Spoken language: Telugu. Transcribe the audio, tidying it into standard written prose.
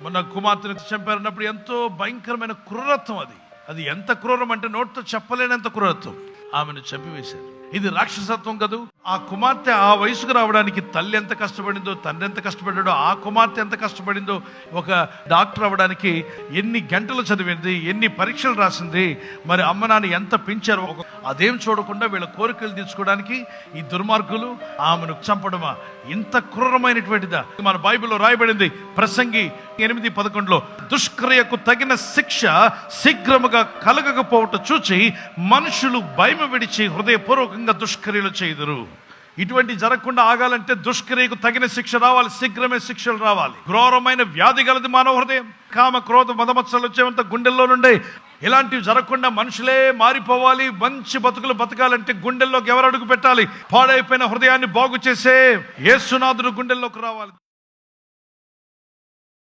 మొన్న కుమార్తెను చంపారన్నప్పుడు ఎంతో భయంకరమైన క్రూరత్వం. అది ఎంత క్రూరం అంటే నోటితో చెప్పలేనంత క్రూరత్వం. ఆమెను చంపివేశారు. ఇది రాక్షసత్వం కదూ. ఆ కుమార్తె ఆ వయసుకు రావడానికి తల్లి ఎంత కష్టపడిందో, తండ్రి ఎంత కష్టపడ్డాడో, ఆ కుమార్తె ఎంత కష్టపడిందో. ఒక డాక్టర్ అవ్వడానికి ఎన్ని గంటలు చదివింది, ఎన్ని పరీక్షలు రాసింది, మరి అమ్మ నాన్న ఎంత పెంచారు. అదేం చూడకుండా వీళ్ళ కోరికలు తీర్చుకోవడానికి ఈ దుర్మార్గులు ఆమెను చంపడమా? ఇంత క్రూరమైనటువంటిదా? మన బైబిల్లో రాయబడింది ప్రసంగి 8:11 దుష్క్రియకు తగిన శిక్ష శీఘ్రముగా కలగకపోవట చూచి మనుషులు భయం విడిచి హృదయపూర్వకంగా దుష్క్రియలు చేయుదురు. ఇటువంటి జరగకుండా ఆగాలంటే దుష్క్రియకు తగిన శిక్ష రావాలి, శీఘ్రమే శిక్షలు రావాలి. ఘోరమైన వ్యాధి గలది మానవ హృదయం. కామ క్రోధ మదమత్సరాలు వచ్చేవంత గుండెల్లో నుండే. ఇలాంటివి జరగకుండా మనుషులే మారిపోవాలి, మంచి బతుకులు బతకాలంటే గుండెల్లోకి ఎవరు అడుగు పెట్టాలి? పాడైపోయిన హృదయాన్ని బాగు చేసే యేసునాథుడు గుండెల్లోకి రావాలి.